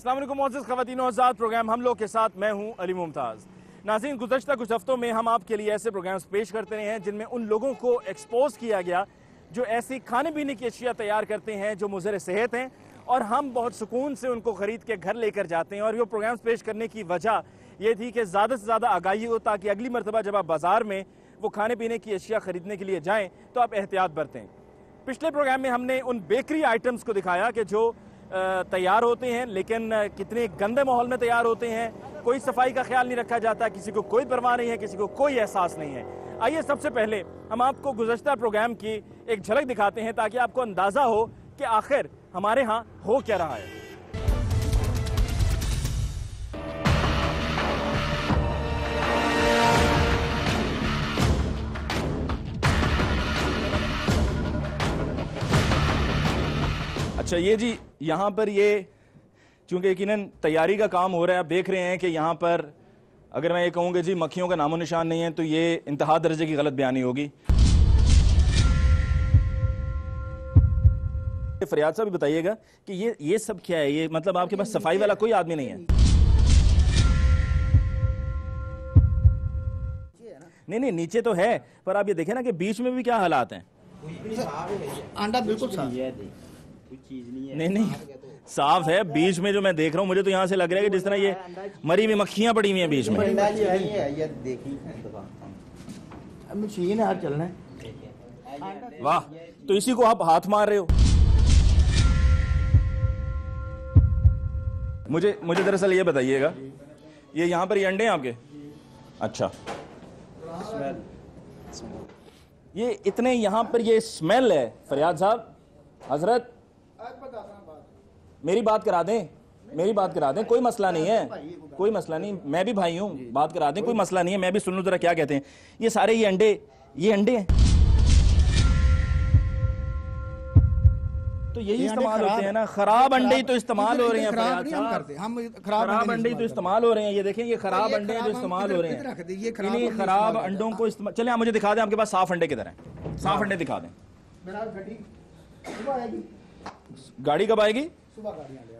अस्सलाम वालेकुम मोअज़्ज़िज़ ख़वातीन व हज़रात, प्रोग्राम हम लोग के साथ मैं हूं अली मुमताज़। नाज़रीन, गुज़श्ता कुछ हफ्तों में हम आपके लिए ऐसे प्रोग्राम्स पेश करते रहे हैं जिनमें उन लोगों को एक्सपोज किया गया जो ऐसी खाने पीने की अशिया तैयार करते हैं जो मुज़र सेहत हैं, और हम बहुत सुकून से उनको ख़रीद के घर लेकर जाते हैं। और ये प्रोग्राम्स पेश करने की वजह ये थी कि ज़्यादा से ज़्यादा आगाही हो, ताकि अगली मरतबा जब आप बाज़ार में वो खाने पीने की अशिया ख़रीदने के लिए जाएँ तो आप एहतियात बरतें। पिछले प्रोग्राम में हमने उन बेकरी आइटम्स को दिखाया कि जो तैयार होते हैं लेकिन कितने गंदे माहौल में तैयार होते हैं, कोई सफाई का ख्याल नहीं रखा जाता, किसी को कोई परवाह नहीं है, किसी को कोई एहसास नहीं है। आइए सबसे पहले हम आपको गुज़श्ता प्रोग्राम की एक झलक दिखाते हैं ताकि आपको अंदाज़ा हो कि आखिर हमारे यहाँ हो क्या रहा है। अच्छा ये जी, यहाँ पर ये चूंकि यकीनन तैयारी का काम हो रहा है, आप देख रहे हैं कि यहाँ पर अगर मैं ये कहूँ कि जी मक्खियों का नामो निशान नहीं है तो ये इंतहा दर्जे की गलत बयानी होगी। फरियाद साहब भी बताइएगा कि ये सब क्या है, ये मतलब आपके पास सफाई वाला कोई आदमी नहीं है? नहीं, नीचे तो है, पर आप ये देखें ना कि बीच में भी क्या हालात हैं। अंडा बिल्कुल साफ है, नहीं साफ है। बीच में जो मैं देख रहा हूँ, मुझे तो यहाँ से लग रहा है कि जिस तरह ये मरी हुई मक्खियां पड़ी हुई हैं बीच में। मशीन है, चलना है। वाह, तो इसी को आप हाथ मार रहे हो। मुझे दरअसल ये बताइएगा, ये यहाँ पर ये अंडे हैं आपके? अच्छा, ये इतने यहाँ पर ये स्मेल है। फरियाद साहब, हजरत मेरी बात करा दें, कोई मसला नहीं है, कोई मसला नहीं, मैं भी भाई हूँ, बात करा दें, कोई मसला नहीं है, मैं भी सुन लूँ जरा क्या कहते हैं। ये सारे ये अंडे हैं, तो यही इस्तेमाल होते हैं ना? खराब अंडे ही तो इस्तेमाल हो रहे हैं। खराब अंडे ही तो इस्तेमाल हो रहे हैं। ये देखें, ये खराब अंडे हैं जो इस्तेमाल हो रहे हैं। इन्हीं खराब अंडों को इस्तेमाल, चले आप मुझे दिखा दें आपके पास साफ अंडे किधर हैं? साफ अंडे दिखा दें। गाड़ी कब आएगी?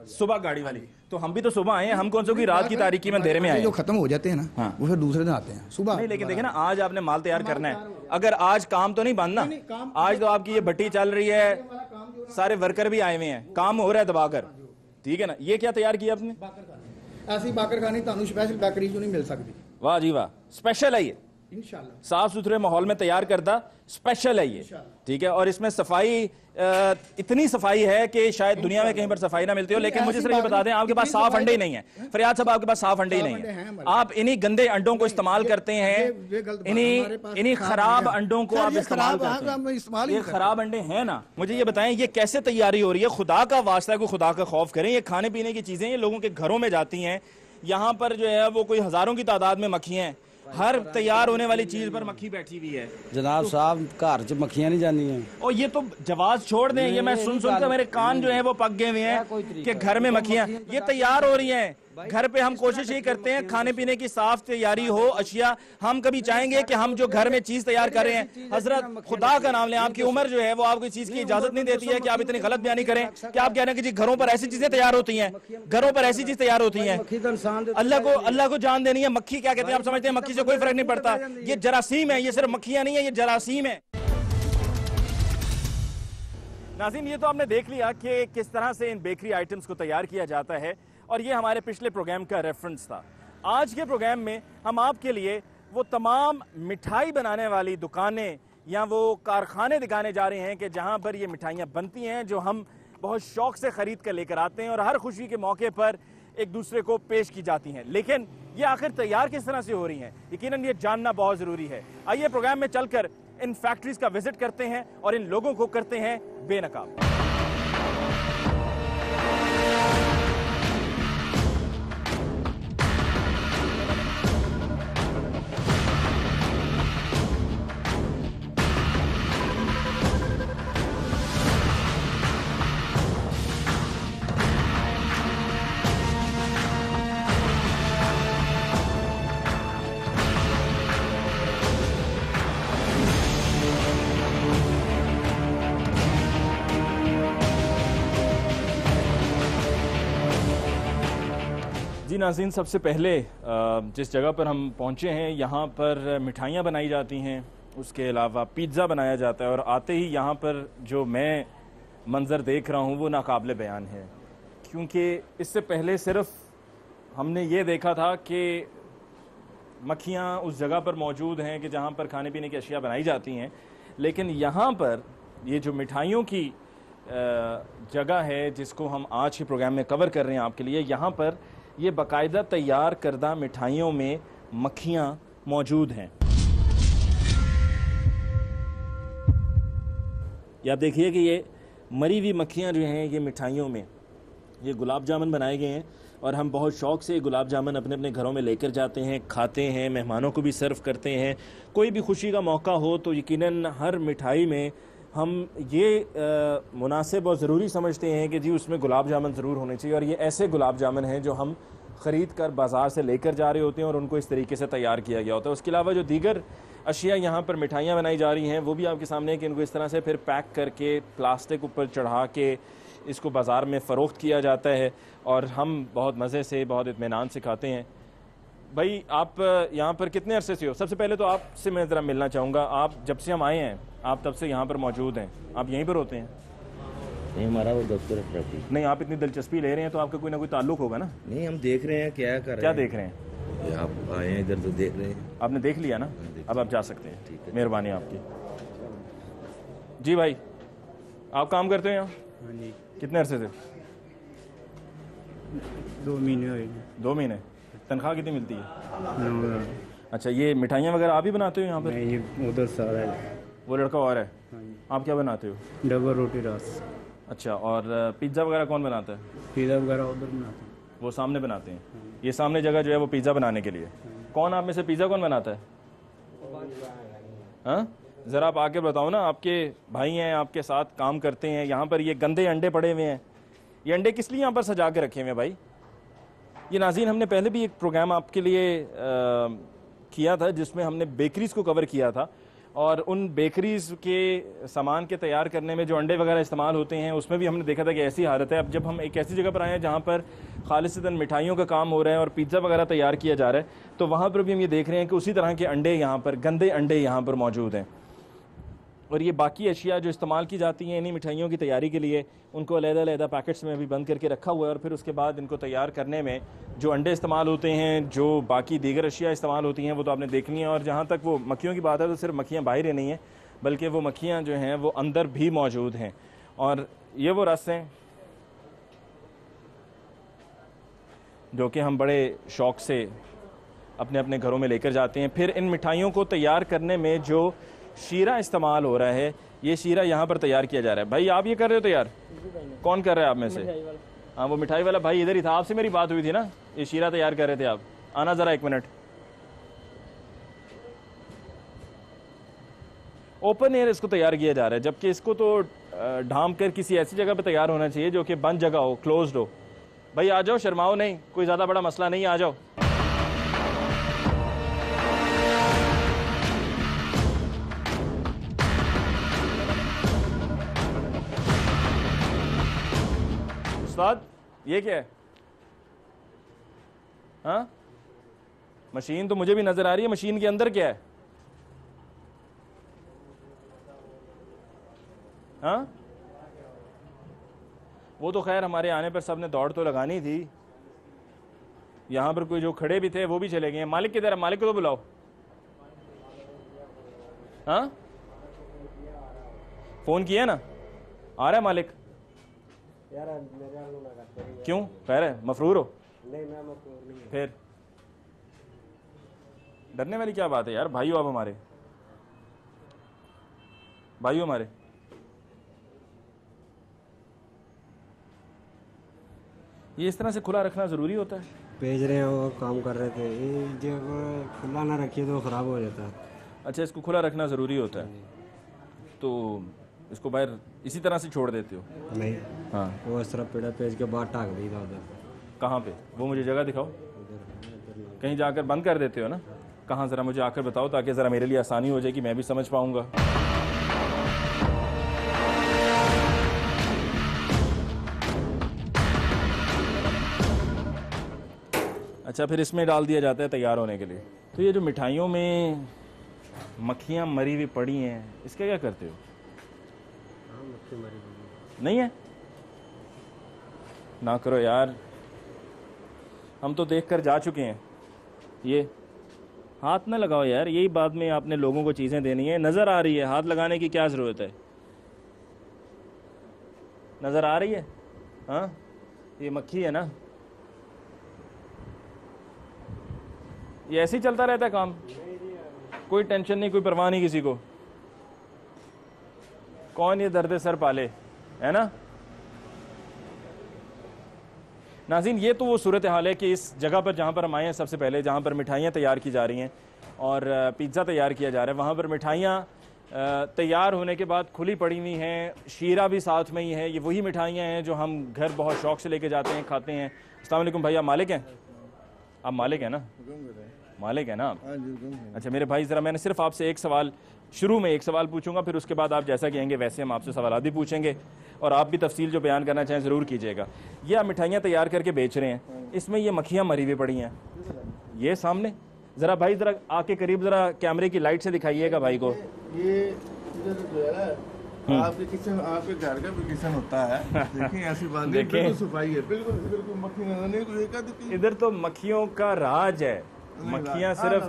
सुबह गाड़ी वाली। तो हम भी तो सुबह आए हैं, हम कौन सा की रात की तारीकी में अंधेरे में आए? जो खत्म हो जाते हैं ना, हाँ, वो फिर दूसरे दिन आते हैं सुबह। नहीं, लेकिन देखें ना, आज आपने माल तैयार करना है, अगर आज काम तो नहीं बंद ना, आज तो आपकी ये भट्टी चल रही है, सारे वर्कर भी आए हुए हैं, काम हो रहा है दबाकर, ठीक है ना? ये क्या तैयार किया आपने? ऐसी बाकर खानी तानू स्पेशल बेकरी जो नहीं मिल सकती। वाह जी वाह, स्पेशल है ये, इंशाल्लाह साफ सुथरे माहौल में तैयार करदा स्पेशल है ये, ठीक है। और इसमें सफाई, इतनी सफाई है कि शायद दुनिया में कहीं पर सफाई ना मिलती हो। लेकिन मुझे सिर्फ ये बता दें, आपके पास साफ अंडे ही नहीं है। फरियाद साहब, आपके पास साफ अंडे ही नहीं है, आप इन्हीं गंदे अंडों को इस्तेमाल करते हैं, इन्हीं खराब अंडों को आप इस्तेमाल करते हैं। ये खराब अंडे हैं ना? मुझे ये बताएं, ये कैसे तैयारी हो रही है? खुदा का वास्ता को खुदा का खौफ करें। ये खाने पीने की चीजें ये लोगों के घरों में जाती हैं, यहाँ पर जो है वो कोई हजारों की तादाद में मक्खियां हैं, हर तैयार होने वाली चीज पर मक्खी बैठी हुई है। जनाब साहब, घर च मक्खियां नहीं जानी हैं। और ये तो जवाब छोड़ दें, ये मैं सुन कर मेरे कान जो है वो पक गए हुए हैं कि घर में मक्खियां ये तैयार हो रही हैं। घर पे हम कोशिश ये करते हैं खाने पीने की साफ तैयारी हो अशिया। हम कभी चाहेंगे कि हम जो घर में चीज तैयार कर रहे हैं, हजरत खुदा का नाम लें, आपकी उम्र जो है वो आपको इस चीज की इजाजत नहीं देती है कि आप इतनी गलत बयानी करें कि आप कह रहे हैं कि जी घरों पर ऐसी चीजें तैयार होती हैं, घरों पर ऐसी चीज तैयार होती हैं। अल्लाह को जान देनी है। मक्खी क्या कहते हैं आप समझते हैं? मक्खी से कोई फर्क नहीं पड़ता, ये जरासीम है, ये सिर्फ मक्खियां नहीं है, ये जरासीम है। नाज़रीन, ये तो आपने देख लिया कि किस तरह से इन बेकरी आइटम्स को तैयार किया जाता है, और ये हमारे पिछले प्रोग्राम का रेफरेंस था। आज के प्रोग्राम में हम आपके लिए वो तमाम मिठाई बनाने वाली दुकानें या वो कारखाने दिखाने जा रहे हैं कि जहां पर ये मिठाइयाँ बनती हैं, जो हम बहुत शौक से ख़रीद कर लेकर आते हैं और हर खुशी के मौके पर एक दूसरे को पेश की जाती हैं। लेकिन ये आखिर तैयार किस तरह से हो रही हैं, यकीनन ये जानना बहुत ज़रूरी है। आइए प्रोग्राम में चलकर इन फैक्ट्रीज का विजिट करते हैं और इन लोगों को करते हैं बेनकाब। जी नाज़रीन, सबसे पहले जिस जगह पर हम पहुंचे हैं यहाँ पर मिठाइयाँ बनाई जाती हैं, उसके अलावा पिज़्ज़ा बनाया जाता है और आते ही यहाँ पर जो मैं मंज़र देख रहा हूँ वो नाकाबिले बयान है। क्योंकि इससे पहले सिर्फ हमने ये देखा था कि मक्खियाँ उस जगह पर मौजूद हैं कि जहाँ पर खाने पीने की अशिया बनाई जाती हैं, लेकिन यहाँ पर ये जो मिठाइयों की जगह है जिसको हम आज के प्रोग्राम में कवर कर रहे हैं आपके लिए, यहाँ पर ये बाकायदा तैयार करदा मिठाइयों में मक्खियाँ मौजूद हैं। ये आप देखिए कि ये मरी हुई मक्खियाँ जो हैं ये मिठाइयों में, ये गुलाब जामुन बनाए गए हैं और हम बहुत शौक़ से गुलाब जामुन अपने अपने घरों में लेकर जाते हैं, खाते हैं, मेहमानों को भी सर्व करते हैं। कोई भी खुशी का मौका हो तो यकीनन हर मिठाई में हम ये मुनासिब और ज़रूरी समझते हैं कि जी उसमें गुलाब जामुन ज़रूर होने चाहिए। और ये ऐसे गुलाब जामुन हैं जो हम ख़रीद कर बाज़ार से लेकर जा रहे होते हैं और उनको इस तरीके से तैयार किया गया होता है। उसके अलावा जो दीगर अशिया यहाँ पर मिठाइयाँ बनाई जा रही हैं वो भी आपके सामने है कि इनको इस तरह से फिर पैक करके प्लास्टिक ऊपर चढ़ा के इसको बाज़ार में फ़रोख्त किया जाता है और हम बहुत मज़े से, बहुत इत्मीनान से खाते हैं। भाई आप यहाँ पर कितने अरसे से हो? सबसे पहले तो आपसे मैं ज़रा मिलना चाहूँगा। आप जब से हम आए हैं आप तब से यहाँ पर मौजूद हैं, आप यहीं पर होते हैं? नहीं, हमारा वो दफ्तर है प्रॉपर्टी। नहीं, आप इतनी दिलचस्पी ले रहे हैं तो आपका कोई ना कोई ताल्लुक होगा ना? नहीं, हम देख रहे हैं क्या कर रहे हैं। क्या देख रहे हैं? ये आप आए हैं इधर तो देख रहे हैं। आपने देख लिया ना? अब आप जा सकते हैं। ठीक है, मेहरबानी आपकी। जी भाई, आप काम करते हैं यहाँ? हाँ जी, कितने अरसे से? 2 महीने हुए। 2 महीने। तनख्वाह कितनी मिलती है? 9,000। अच्छा, ये मिठाइयाँ वगैरह आप ही बनाते हो यहाँ पर? नहीं, ये उधर सारा है। वो लड़का और है? हाँ जी, आप क्या बनाते हो? डबल रोटी रास। अच्छा, और पिज़्ज़ा वगैरह कौन बनाता है? पिज़्ज़ा वगैरह उधर बनाते हैं। वो सामने बनाते हैं? ये सामने जगह जो है वो पिज़्ज़ा बनाने के लिए। कौन आप में से पिज़्ज़ा कौन बनाता है? हाँ, ज़रा आप आके बताओ ना। आपके भाई हैं, आपके साथ काम करते हैं। यहाँ पर ये गंदे अंडे पड़े हुए हैं। ये अंडे किस लिए यहाँ पर सजा के रखे हुए हैं भाई? ये नाज़रीन, हमने पहले भी एक प्रोग्राम आपके लिए किया था जिसमें हमने बेकरीज़ को कवर किया था और उन बेकरीज़ के सामान के तैयार करने में जो अंडे वगैरह इस्तेमाल होते हैं उसमें भी हमने देखा था कि ऐसी हालत है। अब जब हम एक ऐसी जगह पर आए हैं जहाँ पर खालिसतन मिठाइयों का काम हो रहा है और पिज़्ज़ा वगैरह तैयार किया जा रहा है, तो वहाँ पर भी हम ये देख रहे हैं कि उसी तरह के अंडे यहाँ पर, गंदे अंडे यहाँ पर मौजूद हैं। और ये बाकी अशिया जो इस्तेमाल की जाती हैं इन्हीं मिठाइयों की तैयारी के लिए, उनको अलग-अलग पैकेट्स में भी बंद करके रखा हुआ है और फिर उसके बाद इनको तैयार करने में जो अंडे इस्तेमाल होते हैं, जो बाकी दीगर अशिया इस्तेमाल होती हैं, वो तो आपने देखनी है। और जहाँ तक वो मक्खियों की बात है तो सिर्फ मक्खियाँ बाहर ही नहीं हैं, बल्कि वो मक्खियाँ जो हैं वो अंदर भी मौजूद हैं। और ये वो रस हैं जो कि हम बड़े शौक़ से अपने अपने घरों में लेकर जाते हैं। फिर इन मिठाइयों को तैयार करने में जो शीरा इस्तेमाल हो रहा है, ये शीरा यहाँ पर तैयार किया जा रहा है। भाई आप ये कर रहे हो तैयार? कौन कर रहा है आप में से? हाँ, वो मिठाई वाला भाई इधर ही था, आपसे मेरी बात हुई थी ना, ये शीरा तैयार कर रहे थे आप। आना ज़रा 1 मिनट। ओपन एयर इसको तैयार किया जा रहा है, जबकि इसको तो ढांप कर किसी ऐसी जगह पर तैयार होना चाहिए जो कि बंद जगह हो, क्लोज्ड हो। भाई आ जाओ, शर्माओ नहीं, कोई ज़्यादा बड़ा मसला नहीं, आ जाओ। उस्ताद, ये क्या है? हाँ, मशीन तो मुझे भी नजर आ रही है, मशीन के अंदर क्या है? हाँ, वो तो खैर हमारे आने पर सब ने दौड़ तो लगानी थी। यहाँ पर कोई जो खड़े भी थे वो भी चले गए। मालिक किधर है? मालिक को तो बुलाओ। हाँ, फोन किया ना? आ रहा है मालिक? क्यों, खैर है? मफरूर हो? नहीं, मैं मफरूर नहीं। फिर डरने वाली क्या बात है यार? भाई हो आप हमारे, भाई हो हमारे। ये इस तरह से खुला रखना ज़रूरी होता है? भेज रहे हैं, वो काम कर रहे थे। ये जब खुला ना रखिए तो ख़राब हो जाता है। अच्छा, इसको खुला रखना ज़रूरी होता है, तो इसको बाहर इसी तरह से छोड़ देते हो? नहीं, हाँ, वो इस तरह पेड़ा पेज के बाद टाक दी था उधर। कहाँ पे? वो मुझे जगह दिखाओ। कहीं जाकर बंद कर देते हो ना? कहाँ, ज़रा मुझे आकर बताओ ताकि ज़रा मेरे लिए आसानी हो जाए कि मैं भी समझ पाऊँगा। अच्छा, फिर इसमें डाल दिया जाता है तैयार होने के लिए। तो ये जो मिठाइयों में मक्खियाँ मरी हुई पड़ी हैं, इसका क्या करते हो? हाँ मक्खी मरी हुई नहीं है, ना करो यार, हम तो देख कर जा चुके हैं। ये हाथ ना लगाओ यार, यही बाद में आपने लोगों को चीज़ें देनी है। नज़र आ रही है, हाथ लगाने की क्या ज़रूरत है? नज़र आ रही है? हाँ, ये मक्खी है ना, ये ऐसे ही चलता रहता है काम, कोई टेंशन नहीं, कोई परवाह नहीं किसी को। कौन ये दर्द सर पाले, है ना? नाज़रीन, ये तो वो सूरत हाल है कि इस जगह पर जहाँ पर हम आए हैं सबसे पहले, जहाँ पर मिठाइयाँ तैयार की जा रही हैं और पिज़्ज़ा तैयार किया जा रहा है, वहाँ पर मिठाइयाँ तैयार होने के बाद खुली पड़ी हुई हैं, शीरा भी साथ में ही है। ये वही मिठाइयाँ हैं जो हम घर बहुत शौक़ से लेके जाते हैं, खाते हैं। अस्सलाम वालेकुम भाई, आप मालिक हैं? आप मालिक हैं ना? मालिक है ना आप? अच्छा मेरे भाई, ज़रा मैंने सिर्फ आपसे एक सवाल, शुरू में एक सवाल पूछूंगा, फिर उसके बाद आप जैसा कहेंगे वैसे हम आपसे सवाल भी पूछेंगे और आप भी तफसील जो बयान करना चाहें ज़रूर कीजिएगा। ये आप मिठाइयाँ तैयार करके बेच रहे हैं, इसमें ये मक्खियाँ मरी हुई पड़ी हैं ये सामने, ज़रा भाई ज़रा आके करीब ज़रा कैमरे की लाइट से दिखाइएगा भाई को। ये इधर जो है ना, आपके किचन, आपके घर का भी किचन होता है, देखिए ऐसी बात नहीं, बिल्कुल सफाई है, बिल्कुल बिल्कुल मक्खी नजर नहीं, कोई एक आधी इधर तो मक्खियों का राज है, मक्खियाँ सिर्फ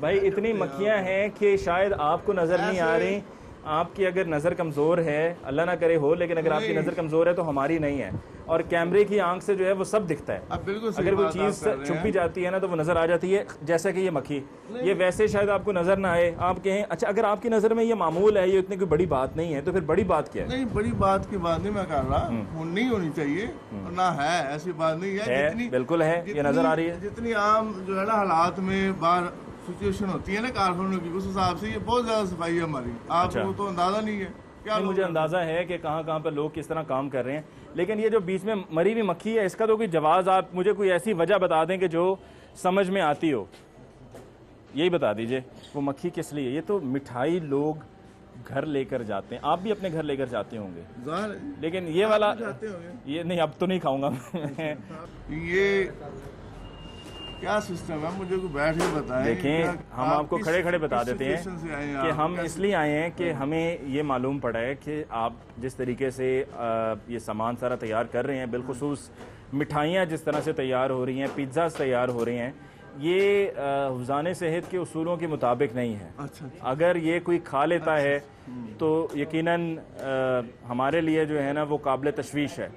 भाई इतनी मक्खियाँ हैं कि शायद आपको नज़र नहीं आ रही। आपकी अगर नज़र कमज़ोर है, अल्लाह ना करे हो, लेकिन अगर आपकी नज़र कमज़ोर है तो हमारी नहीं है, और कैमरे की आंख से जो है वो सब दिखता है। अगर कोई चीज़ छुप भी जाती है ना तो वो नज़र आ जाती है, जैसा कि ये मक्खी, ये वैसे शायद आपको नज़र ना आए, आप कहें अच्छा अगर आपकी नज़र में ये मामूल है, ये इतनी कोई बड़ी बात नहीं है, तो फिर बड़ी बात क्या है? नहीं, बड़ी बात की बात नहीं मैं कर रहा, नहीं होनी चाहिए और ना है, ऐसी बात नहीं है, बिल्कुल है, ये नज़र आ रही है। जितनी आम जो है ना हालात में बाहर सिचुएशन होती है ना कारखानों की, उस हिसाब से ये बहुत ज्यादा सफाई है हमारी, आपको तो अंदाजा नहीं है क्या? मुझे अंदाजा है कि कहाँ कहाँ पर लोग किस तरह काम कर रहे हैं, लेकिन ये जो बीच में मरी हुई मक्खी है, इसका तो कोई जवाब आप मुझे कोई ऐसी वजह बता दें कि जो समझ में आती हो, यही बता दीजिए। वो मक्खी किस लिए? ये तो मिठाई लोग घर लेकर जाते हैं, आप भी अपने घर लेकर जाते होंगे, लेकिन ये वाला ये नहीं, अब तो नहीं खाऊंगा ये क्या सिस्टम है, मुझे को बैठ के बताएं। देखें, हम आपको खड़े खड़े बता देते हैं कि हम इसलिए आए हैं कि हमें ये मालूम पड़ा है कि आप जिस तरीके से ये सामान सारा तैयार कर रहे हैं, बिलखुसूस मिठाइयाँ जिस तरह से तैयार हो रही हैं, पिज़्ज़ा तैयार हो रहे हैं, ये हुफ़्ज़ान सेहत के उसूलों के मुताबिक नहीं है। अच्छा। अगर ये कोई खा लेता है तो यकीनन हमारे लिए जो है ना वो काबिल तशवीश है।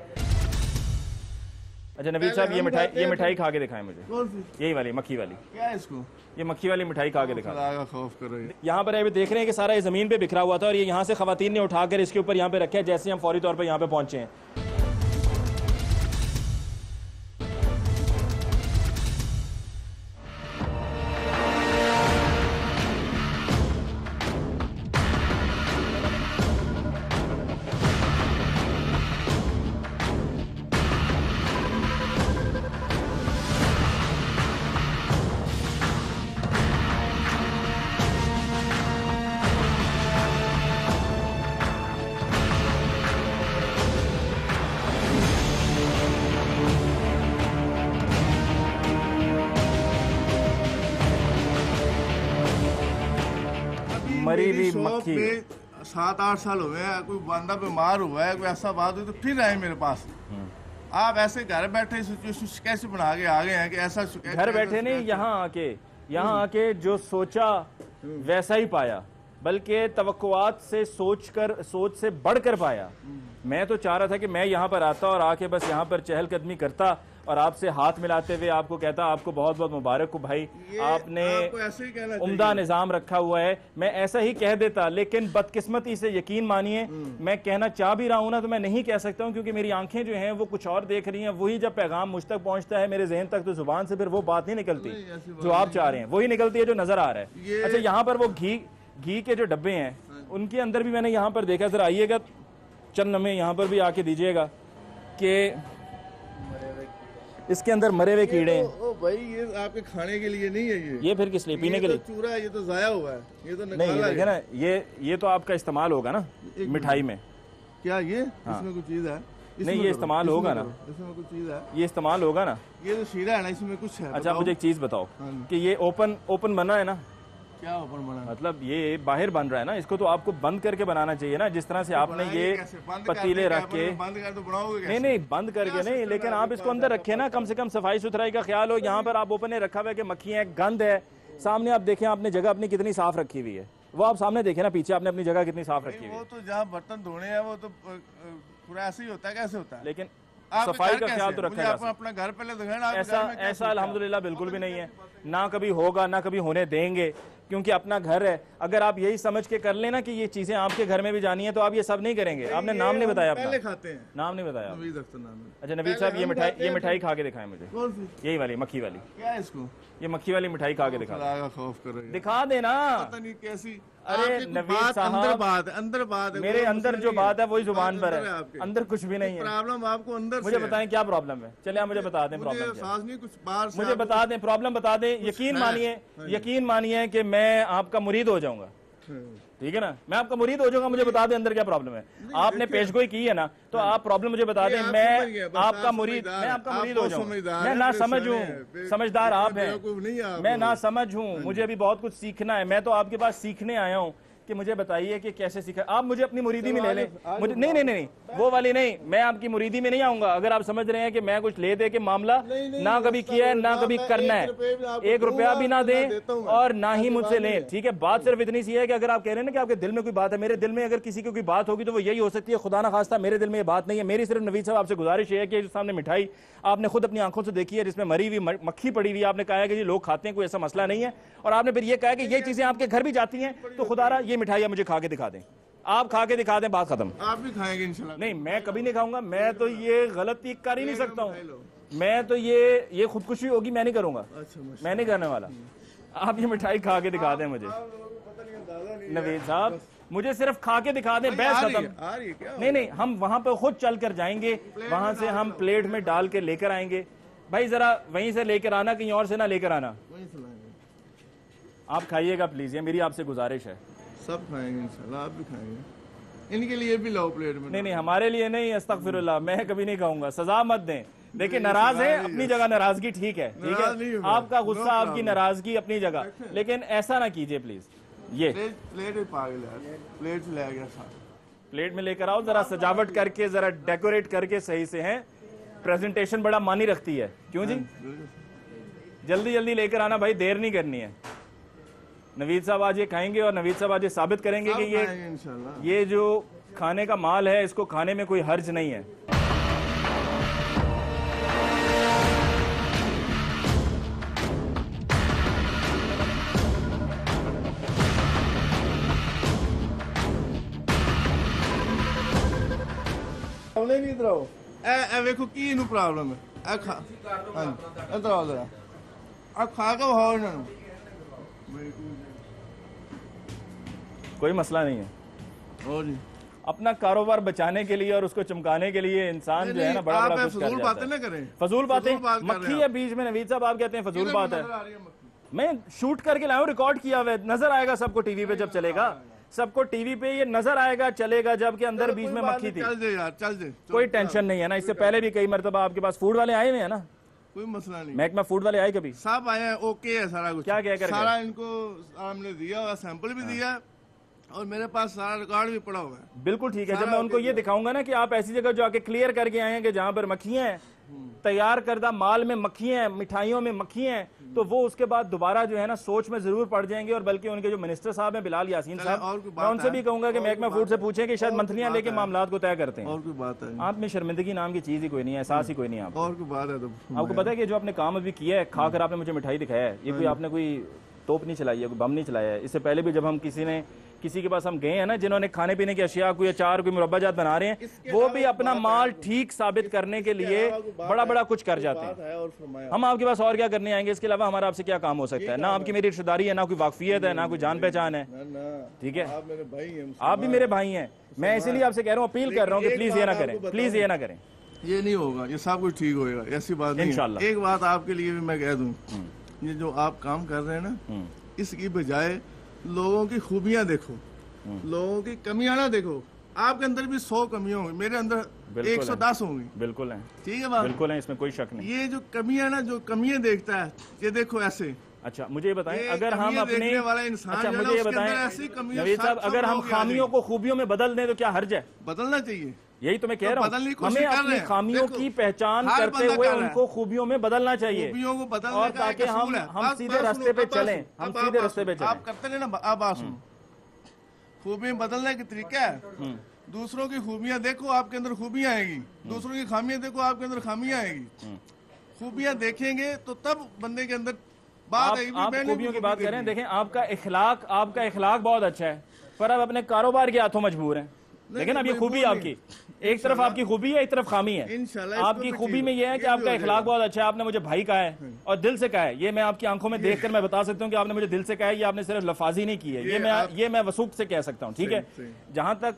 अच्छा नवीद साहब, ये मिठाई खा के दिखाएं मुझे, कौन सी? यही वाली मक्खी वाली, क्या है इसको? ये मक्खी वाली मिठाई खा के दिखा। खौफ कर रही है। यहाँ पर अभी देख रहे हैं कि सारा ये ज़मीन पे बिखरा हुआ था और ये यहाँ से ख़वातीन ने उठाकर इसके ऊपर यहाँ पे रखा है, जैसे हम फौरी तौर पर यहाँ पे पहुँचे हैं। मरी हुई मक्खी 7-8 साल हो गए, कोई बंदा बीमार हुआ है, कोई ऐसा बात हुई तो फिर आए मेरे पास। आप ऐसे घर बैठे सिचुएशन कैसे बना के आ गए हैं कि ऐसा घर बैठे नहीं, यहाँ आके जो सोचा वैसा ही पाया, बल्कि तवक्कुआत से सोच से बढ़कर पाया। मैं तो चाह रहा था कि मैं यहाँ पर आता और आके बस यहाँ पर चहलकदमी करता और आपसे हाथ मिलाते हुए आपको कहता आपको बहुत बहुत मुबारक हो भाई, आपने उम्दा निज़ाम रखा हुआ है, मैं ऐसा ही कह देता। लेकिन बदकिस्मती से यकीन मानिए, मैं कहना चाह भी रहा हूँ ना तो मैं नहीं कह सकता हूँ, क्योंकि मेरी आंखें जो हैं वो कुछ और देख रही हैं। वही जब पैगाम मुझ तक पहुँचता है मेरे जहन तक, तो जुबान से फिर वो बात नहीं निकलती जो आप चाह रहे हैं, वही निकलती है जो नजर आ रहा है। अच्छा, यहाँ पर वो घी के जो डब्बे हैं उनके अंदर भी मैंने यहाँ पर देखा, जरा आइएगा चंद लम्हे यहाँ पर भी आके दीजिएगा कि इसके अंदर मरे हुए कीड़े हैं। ओ भाई, ये आपके खाने के लिए नहीं है, ये फिर किस लिए? पीने के लिए? चूरा है, ये तो जाया हुआ है, ये तो नहीं, ये ना ये तो आपका इस्तेमाल होगा ना मिठाई में। क्या ये इसमें कोई चीज है? नहीं, ये इस्तेमाल होगा ना, इसमें कुछ चीज है, ये इस्तेमाल होगा ना। ये तो शीरा है ना, इसमें कुछ है। अच्छा मुझे एक चीज बताओ हाँ। कि ये ओपन बना है ना, क्या ऊपर बना है? मतलब ये बाहर बन रहा है ना, इसको तो आपको बंद करके बनाना चाहिए ना, जिस तरह से आपने ये कैसे? बंद पतीले करके रख के। बंद कर तो बनाओगे कैसे? नहीं बंद करके नहीं, लेकिन आप इसको अंदर रखे ना, कम से कम सफाई सुथराई का ख्याल हो। यहाँ पर आप ओपन है रखा हुआ है कि मक्खियाँ है, गंद है। सामने आप देखें, आपने जगह अपनी कितनी साफ रखी हुई है, वो आप सामने देखें ना, पीछे आपने अपनी जगह कितनी साफ रखी हुई वो है। तो जहाँ बर्तन धोने हैं वो तो पूरा ऐसे ही होता है, कैसे होता है? लेकिन आपके सफाई घर का कैसे ख्याल है? तो रखा मुझे जा अपना अपना घर पहले दिखाना। ऐसा अल्हम्दुलिल्लाह बिल्कुल भी नहीं है, ना कभी होगा ना कभी होने देंगे, क्योंकि अपना घर है। अगर आप यही समझ के कर लेना कि ये चीजें आपके घर में भी जानी है तो आप ये सब नहीं करेंगे। आपने नाम नहीं बताया पहले अपना, खाते हैं। नाम नहीं बताया। नवीद अख्तर नाम है। अच्छा नवीद साहब, ये मिठाई खा के दिखाएं मुझे, कौन सी? यही वाली मक्खी वाली, क्या है इसको? ये मक्खी वाली मिठाई खा के दिखा खुदा का खौफ करो यार। दिखा देना। पता नहीं कैसी। अरे आपकी कोई नवीद बात साहब, अंदर बात है। मेरे वो अंदर मुझसे जो नहीं बात है वही जुबान बात पर अंदर है, आपके। अंदर कुछ भी नहीं है। प्रॉब्लम आपको अंदर मुझे से है। बताएं क्या प्रॉब्लम है, चलिए आप मुझे बता दें मुझे प्रॉब्लम क्या है। एहसास नहीं, कुछ बाहर से मुझे आपको- बता दें प्रॉब्लम बता दें, यकीन है। मानिए, हाँ यकीन मानिए कि मैं आपका मुरीद हो जाऊंगा, ठीक है ना, मैं आपका मुरीद हो जाऊंगा। मुझे बता दें अंदर क्या प्रॉब्लम है। आपने पेशगोई की है ना, तो आप प्रॉब्लम मुझे बता दें, आप समझ मैं गए, बस आपका आप मुरीद, समझदार मैं हैं। आपका आप मुरीद हो बहुत जाऊंगा। समझदार मैं हैं, ना बड़े समझ सने हूँ, हैं। समझदार आप बेवकूफ नहीं है हैं, आप मैं ना लोग। समझ हूँ, मुझे अभी बहुत कुछ सीखना है। मैं तो आपके पास सीखने आया हूँ कि मुझे बताइए कि कैसे सीखा। आप मुझे अपनी मुरीदी में ले लें, मुझे नहीं, वो वाली नहीं, मैं आपकी मुरीदी में नहीं आऊंगा। अगर आप समझ रहे हैं कि मैं कुछ ले दे के मामला ना कभी किया है ना कभी करना है, 1 रुपया भी ना दें और ना ही मुझसे लें, ठीक है। बात सिर्फ इतनी सी है कि अगर आप कह रहे हैं ना कि आपके दिल में कोई बात है, मेरे दिल में अगर किसी की कोई बात होगी तो वो यही हो सकती है, खुदा ना खास्ता मेरे दिल में ये बात नहीं है। मेरी सिर्फ नवीद साहब आपसे गुजारिश है कि जो सामने मिठाई आपने खुद अपनी आंखों से देखी है जिसमें मरी हुई मक्खी पड़ी हुई, आपने कहा है कि जी लोग खाते हैं, कोई ऐसा मसला नहीं है, और आपने फिर ये कहा कि ये चीजें आपके घर भी जाती हैं, तो खुदारा ये मिठाई मुझे खा के दिखा दें, आप खा के दिखा दें, बात खत्म। आप भी खाएंगे इंशाल्लाह। नहीं मैं कभी नहीं खाऊंगा, मैं तो ये गलती कर ही नहीं सकता हूँ, मैं तो ये खुदकुशी होगी, मैं नहीं करूंगा, मैं नहीं करने वाला। आप ये मिठाई खा के दिखा दें मुझे नवीद साहब, मुझे सिर्फ खा के दिखा दें, बहस खत्म। आ रही है क्या? नहीं हम वहां पे खुद चल कर जाएंगे, वहां से हम प्लेट में डाल के लेकर आएंगे। भाई जरा वहीं से लेकर आना, कहीं और से ना लेकर आना। वहीं से लाएंगे। आप खाइएगा प्लीज, ये मेरी आपसे गुजारिश है। सब खाएंगे इंशाल्लाह, आप भी खाएंगे। इनके लिए भी लाओ प्लेट में। नहीं हमारे लिए नहीं, अस्तगफिरुल्लाह, मैं कभी नहीं खाऊंगा, सजा मत दें। देखिए नाराज है अपनी जगह, नाराजगी ठीक है, ठीक नाराज नहीं है, हूं मैं। आपका गुस्सा No आपकी problem। नाराजगी अपनी जगह, लेकिन ऐसा ना कीजिए प्लीज। ये प्लेट पागल यार, प्लेट से ले गया साथ। प्लेट में लेकर आओ, जरा सजावट करके, जरा डेकोरेट करके सही से है, प्रेजेंटेशन बड़ा मानी रखती है। क्यों जी, जल्दी जल्दी लेकर आना भाई, देर नहीं करनी है। नवीद साहब आज ये खाएंगे और नवीद साहब आज ये साबित करेंगे कि इंशाल्लाह ये जो खाने का माल है इसको खाने में कोई हर्ज नहीं है। नहीं इधर आओ। ए देखो की इनू प्रॉब्लम है। ए खा हां इधर आओ जरा। आ खा के हो ना। कोई मसला नहीं है। और जी अपना कारोबार बचाने के लिए और उसको चमकाने के लिए इंसान जो है ना बड़ा बड़ा कुछ कर फजूल जाता बातें है। ना करें। फजूल बातें, बात कर रहे मक्खी हैं है बीच में, नवीद साहब आप कहते हैं फजूल बात है। नजर आ रही है मक्खी। मैं शूट करके लाया हूं, रिकॉर्ड किया हुआ है, नजर आएगा सबको टीवी पे जब चलेगा, सबको टीवी पे ये नजर आएगा चलेगा जब के अंदर बीच में मक्खी थी। चल दे यार, चल दे। कोई टेंशन नहीं है ना, इससे पहले भी कई मरतबा आपके पास फूड वाले आए हुए हैं ना, कोई मसला नहीं। महकमा फूड वाले आए कभी? सब आया है, ओके है सारा कुछ। क्या क्या कर सारा इनको हमने दिया हुआ, सैंपल भी दिया है और मेरे पास सारा रिकॉर्ड भी पड़ा हुआ है। बिल्कुल ठीक है। जब मैं उनको ये दिखाऊंगा ना कि आप ऐसी जगह जो आके क्लियर करके आए हैं कि जहां पर मक्खियां हैं, तैयार करदा माल में मक्खियां हैं, मिठाइयों में मक्खियां हैं, तो वो उसके बाद दोबारा जो है ना सोच में जरूर पड़ जाएंगे। और बल्कि उनके जो मिनिस्टर साहब हैं बिलाल यासीन और साहब, कोई मैं बात उनसे है? भी कहूंगा कि और महकमा कोई फूड से बात पूछें कि शायद और कोई मंथलियां बात लेके है? मामलात को तय करते हैं। और कोई बात है? आप में शर्मिंदगी नाम की चीज ही कोई नहीं है, एहसास ही कोई नहीं है आपको। और कोई बात है तो आपको पता है कि जो आपने काम अभी किया है, खाकर आपने मुझे मिठाई दिखाया है, ये कोई आपने कोई तोप नहीं चलाई है, कोई बम नहीं चलाया है। इससे पहले भी जब हम किसी के पास हम गए हैं ना, जिन्होंने खाने पीने की अशिया, कोई अचार, कोई मुरब्बाजात बना रहे हैं, वो भी अपना माल ठीक साबित करने के लिए बड़ा बड़ा कुछ कर जाते हैं। और फरमाया। हम आपके पास और क्या करने आएंगे? इसके अलावा हमारा आपसे क्या काम हो सकता है? ना आपकी मेरी रिश्तेदारी है, ना कोई वाकफियत है, ना कोई जान पहचान है, ठीक है। आप मेरे भाई हैं। आप भी मेरे भाई हैं, मैं इसीलिए आपसे कह रहा हूँ, अपील कर रहा हूँ कि प्लीज ये ना करें, प्लीज ये ना करें। ये नहीं होगा, ये सब कुछ ठीक होएगा, ऐसी बात नहीं है। इंशाल्लाह। एक बात आपके लिए भी मैं कह दूं, ये जो आप काम कर रहे हैं ना, इसकी बजाय लोगों की खूबियां देखो, लोगों की कमियां ना देखो, आपके अंदर भी 100 कमियां होंगी, मेरे अंदर बिल्कुल 110 होंगी। बिल्कुल है, ठीक है बात? बिल्कुल है, इसमें कोई शक नहीं। ये जो कमियां ना, जो कमियां देखता है, ये देखो ऐसे। अच्छा मुझे ये बताएं, ये अगर हम कमियां अपने देखने वाला इंसान अच्छा जो है ना, मुझे ये उसके अंदर बताएं ऐसी कमियां नवीद साहब, सब अगर हम लोग आ खामियों को खूबियों में बदल दें तो क्या हर्ज है? बदलना चाहिए। यही तो मैं कह तो रहा बदलने की हूँ, कोशिश हमें कर अपनी रहे हैं। खामियों देखो, की पहचान हर करते बंदा हुए कर रहा है। उनको खूबियों में बदलना चाहिए खूबियों को बदलने और का ताकि एक असूल है। हम बस सीधे बात रास्ते सुनो, पे अब बात चलें, सुनो, हम अब सीधे बात रास्ते पे सुनो। आप चलें। करते रहे ना, अब बात सुनो। खूबी बदलने की तरीका है, दूसरों की खूबियां देखो, आपके अंदर खूबियां आएगी। दूसरों की खामियां देखो, आपके अंदर खामियां आएगी। खूबियां देखेंगे तो तब बंदे के अंदर बात आएगी। आप मैंने खूबियों की भी बात खूबी करें, देखी। देखें आपका इखलाक बहुत अच्छा है, पर अब अपने कारोबार के हाथों मजबूर हैं। लेकिन अब ये मैं खूबी वो आपकी, एक तरफ आपकी खूबी है, एक तरफ खामी है। इंशाल्लाह इसको आपकी भी खूबी ठीक में यह है कि ये भी आपका हो इखलाक जाएगा। बहुत अच्छा है। आपने मुझे भाई कहा है और दिल से कहा है, ये मैं आपकी आंखों में देखकर मैं बता सकता हूँ कि आपने मुझे दिल से कहा है, ये आपने सिर्फ लफाजी नहीं की है। ये मैं वसूख से कह सकता हूँ। ठीक है, सही। जहां तक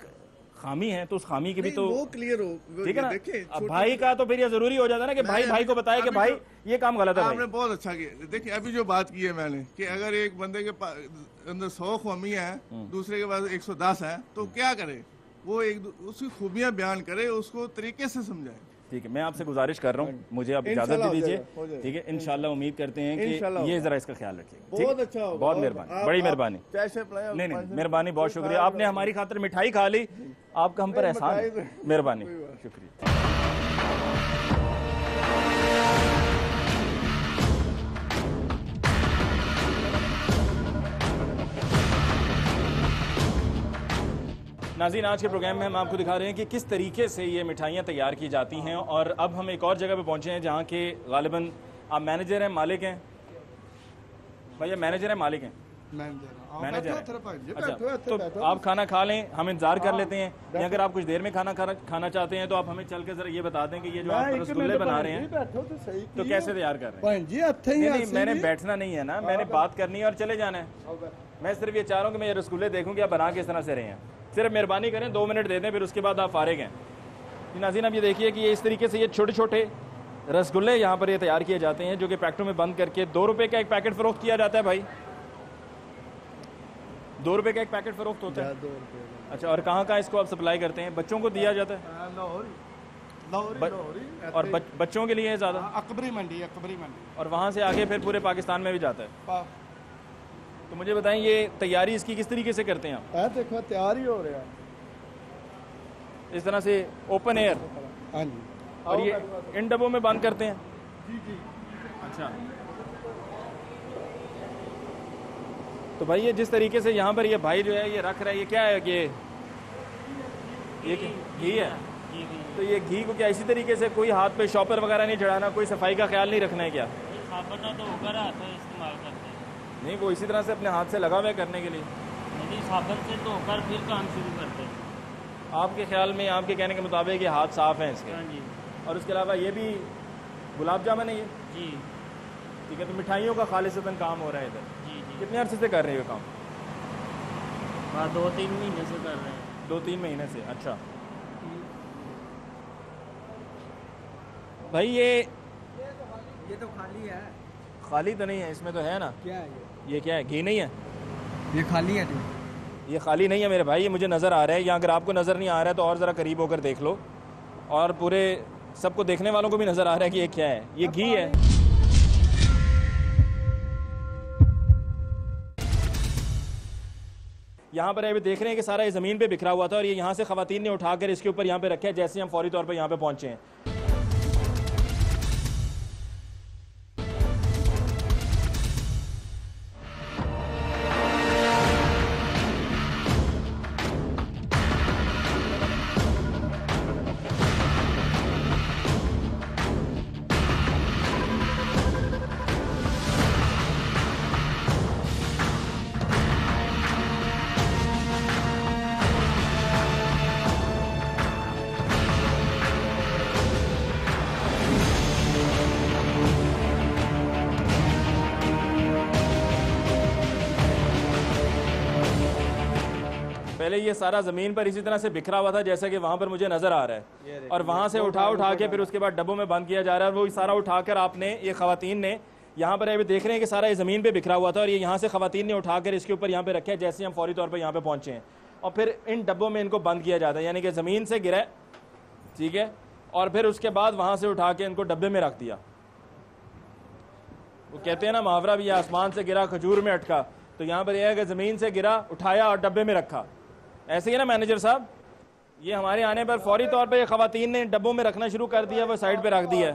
खामी है तो उस खामी की भी तो वो क्लियर हो, ठीक है ना। देखिए अब भाई का तो फिर ये जरूरी हो जाता है ना कि भाई को बताए कि भाई ये काम गलत है। आपने भाई बहुत अच्छा किया। देखिए अभी जो बात की है मैंने कि अगर एक बंदे के अंदर 100 खूबियां हैं, दूसरे के पास 110 है, तो क्या करे? वो उसकी खूबियां बयान करे, उसको तरीके से समझाए। ठीक है, मैं आपसे गुजारिश कर रहा हूँ, मुझे आप इजाजत इंशाल्लाह दे हो दीजिए। जाएगा, हो जाएगा। ठीक है, इंशाल्लाह उम्मीद करते हैं इंशाल्लाह कि ये होगा। जरा इसका ख्याल रखिएगा। बहुत ठीक? अच्छा होगा। बहुत मेहरबानी, बड़ी मेहरबानी। नहीं नहीं, मेहरबानी, बहुत शुक्रिया। आपने हमारी खातिर मिठाई खा ली, आपका हम पर एहसान है। मिठाई मेहरबानी, शुक्रिया। नाज़रीन, आज के प्रोग्राम में हम आपको दिखा रहे हैं कि किस तरीके से ये मिठाइयाँ तैयार की जाती हैं। और अब हम एक और जगह पे पहुँचे हैं जहाँ के गालिबन आप मैनेजर हैं, मालिक हैं। भैया मैनेजर हैं, मालिक हैं? मैनेजर हैं। अच्छा, तो आप खाना खा लें, हम इंतजार कर लेते हैं, या अगर आप कुछ देर में खाना चाहते हैं तो आप हमें चल के जरा ये बता दें कि ये जो आप रसगुल्ले बना रहे हैं तो कैसे तैयार कर रहे हैं? नहीं, मैंने बैठना नहीं है ना, मैंने बात करनी है और चले जाना है। मैं सिर्फ ये चाह रहा हूँ कि मैं ये रसगुल्ले देखूँ कि आप बना किस तरह से रहे हैं। सिर्फ मेहरबानी करें, 2 मिनट दे दें, फिर उसके बाद आप फारिग हैं। नाज़रीन, आप ये देखिए कि ये इस तरीके से ये छोटे छोटे रसगुल्ले यहाँ पर ये तैयार किए जाते हैं, जो कि पैकेटों में बंद करके 2 रुपये का एक पैकेट फ़रोख्त किया जाता है। भाई 2 रुपये का एक पैकेट फ़रोख्त होता है? अच्छा, और कहाँ कहाँ इसको आप सप्लाई करते हैं? बच्चों को दिया जाता है और बच्चों के लिए ज़्यादा? अकबरी मंडी और वहाँ से आगे फिर पूरे पाकिस्तान में भी जाता है? तो मुझे बताएं, ये तैयारी इसकी किस तरीके से करते हैं आप? देखो तैयार ही हो रहा है। इस तरह से ओपन एयर? हाँ जी। और ये इन डब्बों में बंद करते हैं? जी। अच्छा, तो भाई ये जिस तरीके से यहाँ पर ये भाई जो है ये रख रहा है, ये क्या है कि ये घी है? तो ये घी को क्या इसी तरीके से कोई हाथ पे शॉपर वगैरह नहीं चढ़ाना, कोई सफाई का ख्याल नहीं रखना है क्या? तो होकर हाथों इस्तेमाल करते हैं। नहीं, वो इसी तरह से अपने हाथ से लगा हुआ है करने के लिए? नहीं, साबुन से धोकर फिर काम शुरू करते हैं। आपके ख्याल में, आपके कहने के मुताबिक ये हाथ साफ हैं इसके? हाँ जी। और उसके अलावा ये भी गुलाब जामुन है ये? जी ठीक है, तो मिठाइयों का खालिसतन काम हो रहा है इधर? जी जी। कितने अरसे से कर रहे हो काम? हाँ, 2-3 महीने से कर रहे हैं। 2-3 महीने से। अच्छा भाई, ये तो खाली है। खाली तो नहीं है, इसमें तो है ना। क्या है ये क्या है? घी नहीं है? ये खाली है। ये खाली नहीं है मेरे भाई, ये मुझे नज़र आ रहा है। या अगर आपको नज़र नहीं आ रहा है तो और ज़रा करीब होकर देख लो, और पूरे सबको देखने वालों को भी नज़र आ रहा है कि ये क्या है। ये घी है। यहाँ पर अभी देख रहे हैं कि सारा ये ज़मीन पे बिखरा हुआ था और ये यहाँ से ख़वातीन ने उठाकर इसके ऊपर यहाँ पे रखा है। जैसे हम फौरी तौर पर यहाँ पे पहुँचे हैं, पहले ये सारा ज़मीन पर इसी तरह से बिखरा हुआ था जैसा कि वहाँ पर मुझे नज़र आ रहा है, और वहाँ से उठा के फिर उसके बाद डब्बों में बंद किया जा रहा है। वो सारा उठाकर आपने, ये ख़वातीन ने यहाँ पर अभी देख रहे हैं कि सारा ये ज़मीन पे बिखरा हुआ था और ये यहाँ से ख़वातीन ने उठाकर इसके ऊपर यहाँ पे रखा है। जैसे हम फौरी तौर पर यहाँ पे पहुँचे हैं, और फिर इन डब्बों में इनको बंद किया जाता है, यानी कि ज़मीन से गिरा, ठीक है, और फिर उसके बाद वहाँ से उठा के इनको डब्बे में रख दिया। वो कहते हैं ना मुहावरा भी, आसमान से गिरा खजूर में अटका, तो यहाँ पर यह है कि ज़मीन से गिरा, उठाया और डब्बे में रखा। ऐसे ही है ना मैनेजर साहब, ये हमारे आने पर फौरी तौर पर ख़वातीन ने डब्बों में रखना शुरू कर दिया, वो साइड पे रख दिया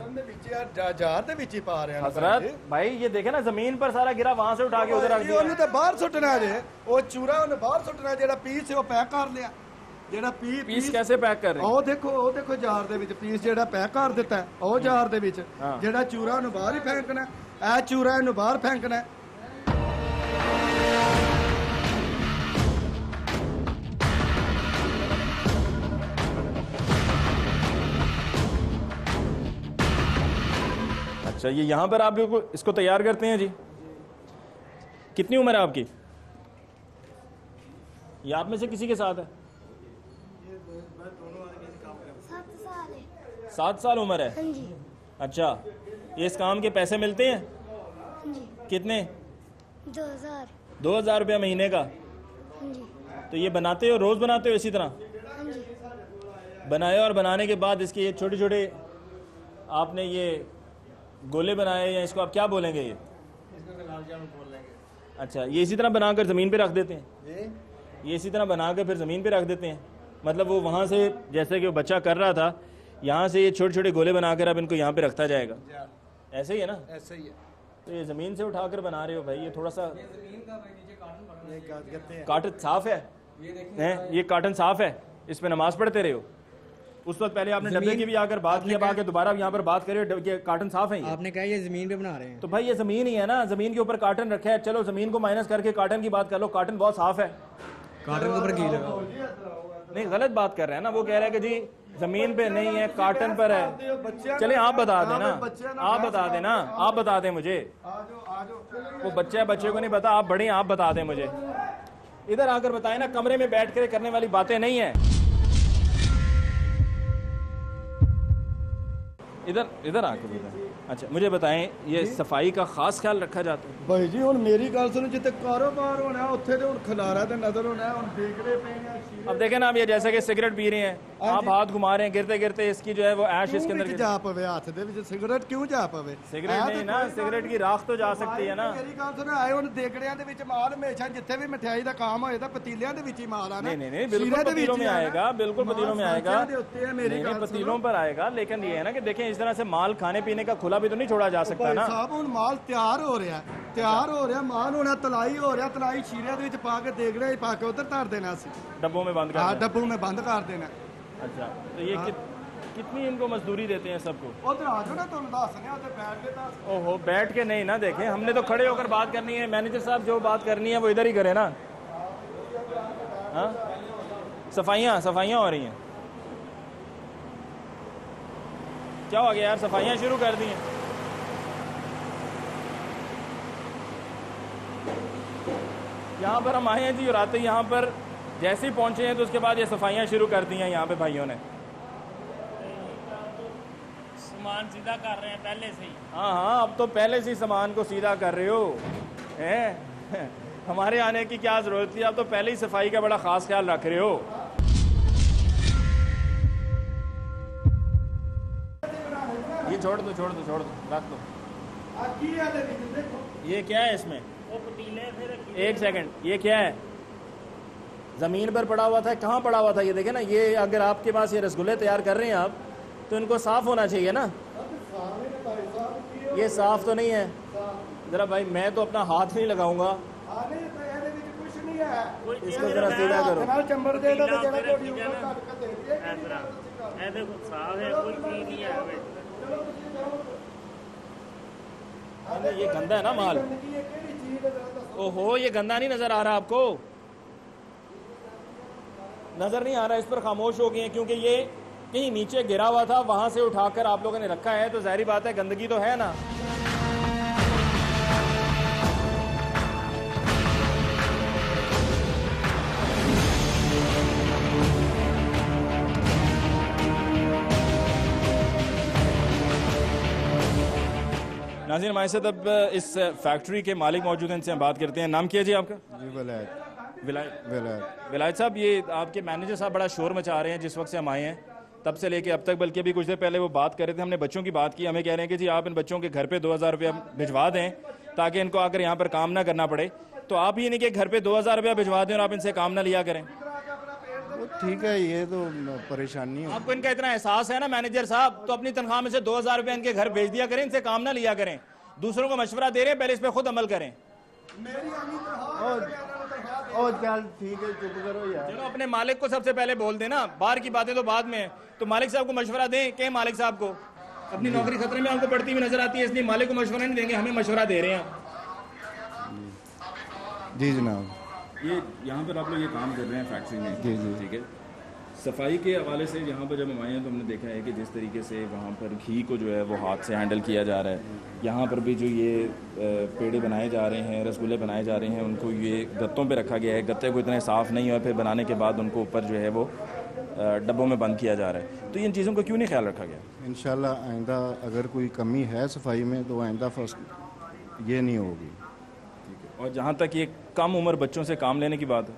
हजरत भाई। ये देखे ना ज़मीन पर सारा गिरा, वहाँ से उठा के उधर रख दिया। बाहर सुटना जे वो चूरा उन्हें बाहर सुटना, जेड़ा पीस है वो पैक कर लिया, जेड़ा पीस कैसे पैक कर रहे हैं? ਉਹ ਦੇਖੋ जार ਦੇ ਵਿੱਚ ਪੀਸ ਜਿਹੜਾ ਪੈਕ ਕਰ ਦਿੱਤਾ ਹੈ, ਉਹ जार ਦੇ ਵਿੱਚ ਜਿਹੜਾ ਚੂਰਾ ਉਹਨੂੰ ਬਾਹਰ ਹੀ ਫੈਂਕਣਾ, ਇਹ ਚੂਰਾ ਇਹਨੂੰ ਬਾਹਰ ਫੈਂਕਣਾ। अच्छा, ये यहाँ पर आप इसको तैयार करते हैं जी। कितनी उम्र है आपकी? ये आप में से किसी के साथ है? 7 साल उम्र है। हाँ जी। अच्छा, ये इस काम के पैसे मिलते हैं? हाँ जी। कितने? 2000 रुपया महीने का। हाँ जी। तो ये बनाते हो, रोज बनाते हो इसी तरह? हाँ जी। बनाए और बनाने के बाद इसके ये छोटे छोटे आपने ये गोले बनाए, या इसको आप क्या बोलेंगे? ये अच्छा, ये इसी तरह बनाकर ज़मीन पे रख देते हैं? ये इसी तरह बनाकर फिर ज़मीन पे रख देते हैं, मतलब वो वहाँ से जैसे कि वो बच्चा कर रहा था, यहाँ से ये छोटे छोटे गोले बनाकर अब इनको यहाँ पे रखता जाएगा। ऐसे ही है ना? ऐसे ही है। तो ये ज़मीन से उठाकर बना रहे हो भाई, ये थोड़ा सा काटन साफ है, ये काटन साफ है, इस पे नमाज पढ़ते रहे हो? उस वक्त पहले आपने डब्बे की भी आकर बात की, अब आके दोबारा यहाँ पर बात करिए, काटन साफ है। आपने कहा ये जमीन पे बना रहे हैं, तो भाई ये जमीन ही है ना, जमीन के ऊपर काटन रखा है, चलो जमीन को माइनस करके काटन की बात कर लो, काटन बहुत साफ है। काटन के ऊपर घी लगा, नहीं गलत बात कर रहे हैं ना, वो कह रहे हैं कि जी जमीन पे नहीं है, काटन पर है। चले आप बता देना, आप बता देना, आप बता दें मुझे। वो बच्चे को नहीं पता, आप बड़े आप बता दें मुझे। इधर आकर बताएं ना, कमरे में बैठ कर करने वाली बातें नहीं है। इधर आकर बताएं। अच्छा मुझे बताएं, ये सफाई का खास ख्याल रखा जाता है? भाई जी हुन मेरी गल सुनो, जिते कारोबार होना उत्थे ते हुन खलारा ते नजर होना, हुन देखदे पे हैं। अब देखें ना, अब ये जैसे कि सिगरेट पी रहे हैं, आप हाथ घुमा रहे हैं, गिरते गिरते इसकी जो है वो ऐश इसके अंदर जा पवे, हाथ दे विच सिगरेट क्यों जा पवे? सिगरेट नहीं ना, सिगरेट की राख तो जा सकती है ना। मेरी गल सुनो, आए हुन देखड़ियां दे विच माल हमेशा जिथे भी मिठाई दा काम होए तां पतीलियां दे विच ही माल आना। नहीं बिल्कुल पतीलों में आएगा, बिल्कुल पतीलों में आएगा, नहीं पतीलों पर आएगा। लेकिन ये है ना कि देखें, इस तरह से माल खाने पीने का खुला भी तो नहीं छोड़ा जा सकता ना। साहब हुन माल तैयार हो रहा है, तैयार हो रहा माल, होना तलाई हो रहा, तलाई शीरिया दे विच पा के देखड़े पा के उधर धर देना सी, डब्बों में बंद कर। हां डब्बों में बंद कर देना। अच्छा, तो ये कितनी इनको मजदूरी देते हैं सबको? उधर आ जाओ ना, तुम दसने उधर बैठ के दस। ओहो, बैठ के नहीं ना, देखें हमने तो खड़े होकर बात करनी है। मैनेजर साहब जो बात करनी है वो इधर ही करें ना। हाँ, सफाइयाँ हो रही हैं, क्या हो गया यार? सफाइयाँ शुरू कर दी हैं। यहाँ पर हम आए हैं जी, और आते यहाँ पर जैसे ही पहुँचे हैं तो उसके बाद ये सफाइयाँ शुरू कर दी हैं यहाँ पे भाइयों ने। सामान सीधा कर रहे हैं पहले से ही। हाँ, अब तो पहले से ही सामान को सीधा कर रहे हो हैं? हमारे आने की क्या जरूरत थी, अब तो पहले ही सफाई का बड़ा खास ख्याल रख रहे हो। ये छोड़ दो, रख दो। ये क्या है इसमें? एक सेकंड, ये क्या है? जमीन पर पड़ा हुआ था, कहाँ पड़ा हुआ था? ये देखे ना, ये अगर आपके पास ये रसगुल्ले तैयार कर रहे हैं आप, तो इनको साफ होना चाहिए ना। ये साफ तो नहीं है। जरा भाई, मैं तो अपना हाथ नहीं लगाऊंगा, इसको जरा सीधा करो। ये गंदा है ना माल। ओहो, ये गंदा नहीं नजर आ रहा आपको? नजर नहीं आ रहा, इस पर खामोश हो गए हैं, क्योंकि ये कहीं नीचे गिरा हुआ था, वहां से उठाकर आप लोगों ने रखा है, तो जाहिर बात है गंदगी तो है ना। नाज़रीन, हमारे साथ अब इस फैक्ट्री के मालिक मौजूद हैं, इनसे हम बात करते हैं। नाम क्या है जी आपका? जी वलैद। विलायत साहब, ये आपके मैनेजर साहब बड़ा शोर मचा रहे हैं जिस वक्त से हम आए हैं, तब से लेके अब तक, बल्कि अभी कुछ देर पहले वो बात कर रहे थे, हमने बच्चों की बात की, हमें कह रहे हैं कि जी आप इन बच्चों के घर पे 2000 रुपया भिजवा दें ताकि इनको आकर यहाँ पर काम ना करना पड़े। तो आप ये नहीं कि घर पे 2000 रुपया भिजवा दें और आप इनसे काम ना लिया करें। ठीक है, ये तो परेशानी है। आपको इनका इतना एहसास है ना मैनेजर साहब, तो अपनी तनख्वाह में से 2000 रुपया इनके घर भेज दिया करें, इनसे काम ना लिया करें। दूसरों को मशवरा दे रहे हैं, पहले इस पर खुद अमल करें। चल ठीक है, चुप करो यार। चलो अपने मालिक को सबसे पहले बोल देना, बाहर की बातें तो बाद में है। तो मालिक साहब को मशवरा दें, कहें मालिक साहब को, अपनी नौकरी खतरे में हमको पड़ती हुई नजर आती है, इसलिए मालिक को मशवरा नहीं देंगे, हमें मशवरा दे रहे हैं। जी जनाब। ये यहाँ पर आप लोग ये काम कर रहे हैं फैक्ट्री में, जी जी, ठीक है। सफाई के हवाले से यहाँ पर जब हम आए हैं तो हमने देखा है कि जिस तरीके से वहाँ पर घी को जो है वो हाथ से हैंडल किया जा रहा है, यहाँ पर भी जो ये पेड़े बनाए जा रहे हैं, रसगुल्ले बनाए जा रहे हैं, उनको ये गत्तों पे रखा गया है, गत्ते को इतने साफ़ नहीं हुआ, फिर बनाने के बाद उनको ऊपर जो है वो डब्बों में बंद किया जा रहा है। तो इन चीज़ों को क्यों नहीं ख्याल रखा गया? इंशाल्लाह आइंदा अगर कोई कमी है सफाई में तो आइंदा फर्स्ट ये नहीं होगी। और जहाँ तक ये कम उम्र बच्चों से काम लेने की बात है,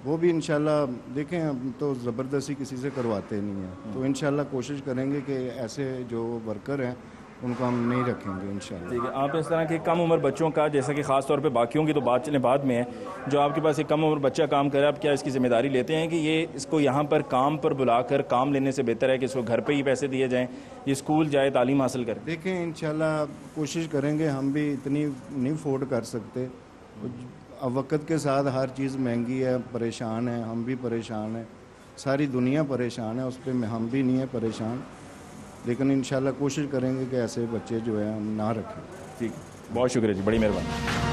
वो भी इंशाल्लाह देखें, हम तो ज़बरदस्ती किसी से करवाते नहीं हैं, तो इंशाल्लाह कोशिश करेंगे कि ऐसे जो वर्कर हैं उनको हम नहीं रखेंगे इंशाल्लाह। ठीक है। आप इस तरह के कम उम्र बच्चों का, जैसा कि ख़ास तौर पे बाकियों की तो बात चलें बाद में है, जो आपके पास एक कम उम्र बच्चा काम करे, आप क्या इसकी जिम्मेदारी लेते हैं कि ये इसको यहाँ पर काम पर बुलाकर काम लेने से बेहतर है कि इसको घर पे ही पैसे दिए जाएं, ये स्कूल जाए, तालीम हासिल करे? देखें इंशाल्लाह कोशिश करेंगे, हम भी इतनी नहीं अफोर्ड कर सकते। अब वक्त के साथ हर चीज़ महंगी है, परेशान है, हम भी परेशान हैं, सारी दुनिया परेशान है, उस पर हम भी नहीं है परेशान, लेकिन इंशाल्लाह कोशिश करेंगे कि ऐसे बच्चे जो है हम ना रखें। ठीक, बहुत शुक्रिया जी, बड़ी मेहरबानी।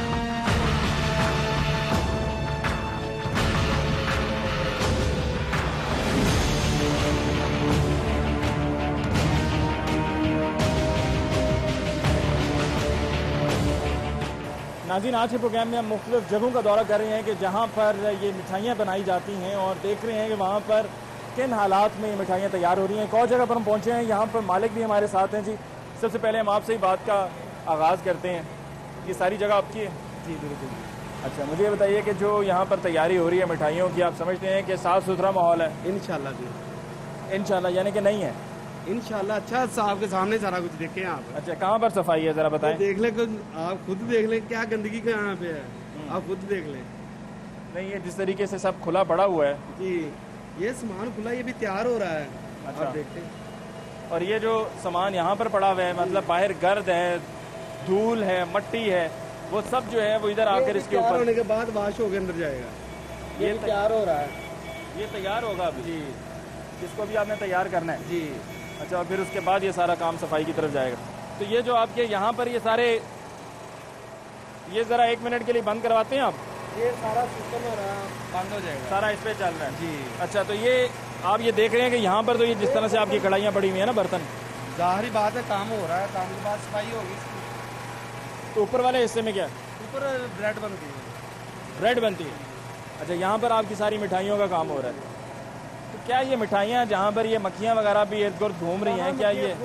नाज़रीन, आज के प्रोग्राम में हम मुख्तलिफ जगहों का दौरा कर रहे हैं कि जहाँ पर ये मिठाइयाँ बनाई जाती हैं और देख रहे हैं कि वहाँ पर किन हालात में ये मिठाइयाँ तैयार हो रही हैं। एक और जगह पर हम पहुँचे हैं, यहाँ पर मालिक भी हमारे साथ हैं। जी, सबसे पहले हम आपसे ही बात का आगाज़ करते हैं। ये सारी जगह आपकी है? जी बिल्कुल। अच्छा, मुझे ये बताइए कि जो यहाँ पर तैयारी हो रही है मिठाइयों की, आप समझते हैं कि साफ़ सुथरा माहौल है? इंशाल्लाह जी, इंशाल्लाह, यानी कि नहीं है? इंशाल्लाह। अच्छा, साहब के सामने सारा कुछ देखें आप। अच्छा, कहाँ पर सफाई है ज़रा बताएं? देख लें, आप खुद देख लें क्या गंदगी का यहाँ पे है, आप खुद देख लें। नहीं, ये जिस तरीके से सब खुला पड़ा हुआ है जी, ये सामान खुला, ये भी तैयार हो रहा है। अच्छा, आप देखते हैं। और ये जो सामान यहाँ पर पड़ा हुआ है, मतलब बाहर गर्द है, धूल है, मट्टी है, वो सब जो है वो इधर आकर इसके ऊपर होने के बाद वाश होकर अंदर जाएगा। ये तैयार हो रहा है, ये तैयार होगा अभी जी, इसको भी आपने तैयार करना है जी। अच्छा, और फिर उसके बाद ये सारा काम सफाई की तरफ जाएगा। तो ये जो आपके यहाँ पर ये सारे, ये ज़रा 1 मिनट के लिए बंद करवाते हैं आप? ये सारा सिस्टम हो रहा है, बंद हो जाएगा, सारा इस पे चल रहा है जी। अच्छा, तो ये आप ये देख रहे हैं कि यहाँ पर तो ये जिस तरह से आपकी कढ़ाइयाँ पड़ी हुई है ना, बर्तन, जाहिर बात है काम हो रहा है, काम के बाद सफाई होगी इसकी। तो ऊपर वाले हिस्से में क्या है? ऊपर ब्रेड बनती है। ब्रेड बनती है? अच्छा, यहाँ पर आपकी सारी मिठाइयों का काम हो रहा है। तो क्या ये मिठाइयाँ जहाँ पर ये मक्खियाँ वगैरह भी इर्द गिर्द घूम रही हैं, क्या ये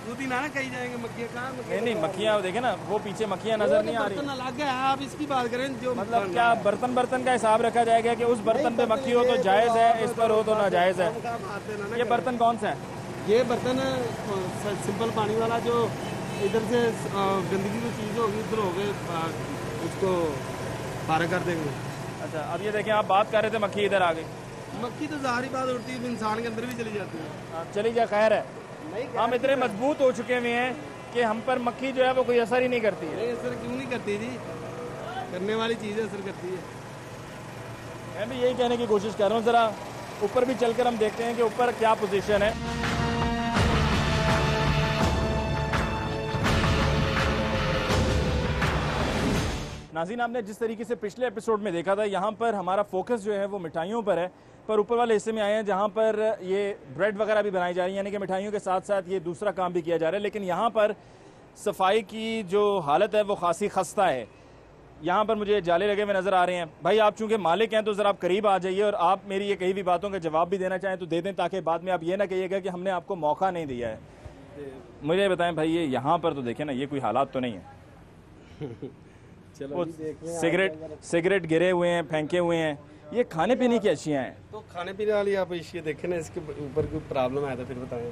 खुद ही ना कहीं जाएंगे मक्खियाँ? कहाँ? नहीं, मक्खियाँ देखे ना, वो पीछे मक्खियाँ नजर नहीं आ रही। बर्तन अलग है, आप इसकी बात करें जो मतलब क्या बर्तन का हिसाब रखा जाएगा कि उस बर्तन पे मक्खी हो तो जायज़ है, इस पर हो तो नाजायज़ है? ये बर्तन कौन सा है? ये बर्तन सिंपल पानी वाला, जो इधर से गंदगी की चीज़ होगी उधर हो गए, उसको पार कर देंगे। अच्छा, अब ये देखें, आप बात कर रहे थे मक्खी इधर आ गई। मक्खी तो जाहिर बात उड़ती है, इंसान के अंदर भी चली जाती है। चली जा, खैर है, हम इतने मजबूत हो चुके हुए हैं कि हम पर मक्खी जो है वो कोई असर ही नहीं करती है। नहीं, असर क्यों नहीं करती जी, करने वाली चीज़ें असर करती है। मैं भी यही कहने की कोशिश कर रहा हूँ, ज़रा ऊपर भी चलकर हम देखते हैं कि ऊपर क्या पोजीशन है। नाज़रीन, आपने जिस तरीके से पिछले एपिसोड में देखा था, यहाँ पर हमारा फोकस जो है वो मिठाइयों पर है, पर ऊपर वाले हिस्से में आए हैं जहाँ पर ये ब्रेड वगैरह भी बनाई जा रही है, यानी कि मिठाइयों के साथ साथ ये दूसरा काम भी किया जा रहा है। लेकिन यहाँ पर सफाई की जो हालत है वो खासी खस्ता है। यहाँ पर मुझे जाले लगे हुए नज़र आ रहे हैं। भाई, आप चूँकि मालिक हैं तो ज़रा आप करीब आ जाइए और आप मेरी ये कही हुई बातों का जवाब भी देना चाहें तो दे दें, ताकि बाद में आप ये ना कहिएगा कि हमने आपको मौका नहीं दिया है। मुझे बताएं भाई, ये यहाँ पर तो देखें ना, ये कोई हालात तो नहीं है? वो सिगरेट गिरे हुए हैं, फेंके हुए हैं, ये खाने पीने की अशियाँ हैं। तो खाने पीने वाली आप अशिया देखें ना, इसके ऊपर कोई प्रॉब्लम आया तो फिर बताएं।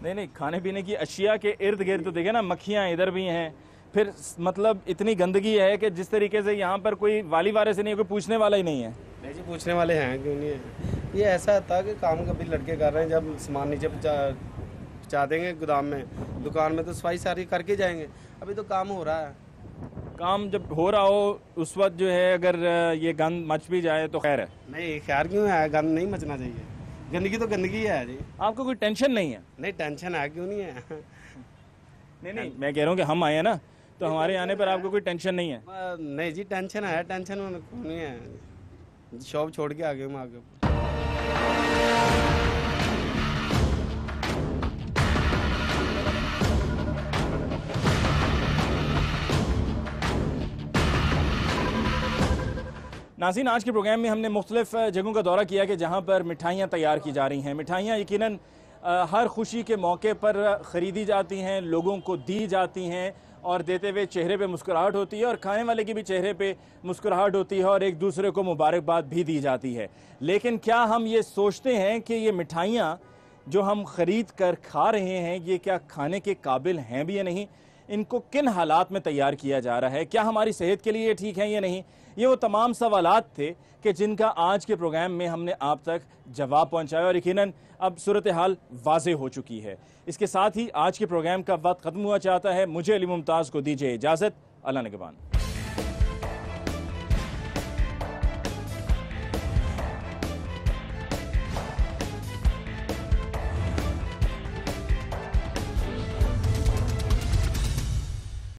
नहीं, खाने पीने की अशिया के इर्द गिर्द तो देखे ना, मक्खियाँ इधर भी हैं, फिर मतलब इतनी गंदगी है कि जिस तरीके से यहाँ पर कोई वाली वारे से नहीं, कोई पूछने वाला ही नहीं है। नहीं जी, पूछने वाले हैं क्यों नहीं है। ये ऐसा था कि काम कभी लड़के कर रहे हैं, जब सामान नीचे पहुँचा देंगे गोदाम में, दुकान में, तो सफाई सारी करके जाएंगे। अभी तो काम हो रहा है। काम जब हो रहा हो उस वक्त जो है अगर ये गंद मच भी जाए तो खैर है। नहीं, खैर क्यों है, गंद नहीं मचना चाहिए। गंदगी तो गंदगी है जी। आपको कोई टेंशन नहीं है? नहीं, टेंशन है, क्यों नहीं है। नहीं, मैं कह रहा हूँ कि हम आए हैं ना, तो हमारे आने पर आपको कोई टेंशन नहीं है? नहीं जी, टेंशन है, टेंशन नहीं है। शॉप छोड़ के आ गए हम आगे। नाज़रीन, आज के प्रोग्राम में हमने मुख्तलिफ जगहों का दौरा किया कि जहाँ पर मिठाइयाँ तैयार की जा रही हैं। मिठाइयाँ यकीनन हर खुशी के मौके पर ख़रीदी जाती हैं, लोगों को दी जाती हैं और देते हुए चेहरे पे मुस्कुराहट होती है और खाने वाले की भी चेहरे पे मुस्कुराहट होती है और एक दूसरे को मुबारकबाद भी दी जाती है। लेकिन क्या हम ये सोचते हैं कि ये मिठाइयाँ जो हम ख़रीद कर खा रहे हैं ये क्या खाने के काबिल हैं भी या नहीं? इनको किन हालात में तैयार किया जा रहा है? क्या हमारी सेहत के लिए ये ठीक है या नहीं? ये वो तमाम सवालात थे कि जिनका आज के प्रोग्राम में हमने आप तक जवाब पहुंचाया और यकीनन अब सूरत हाल वाज़ेह हो चुकी है। इसके साथ ही आज के प्रोग्राम का वक्त ख़त्म हुआ चाहता है। मुझे अली मुमताज़ को दीजिए इजाज़त। अल्लाह निगहबान।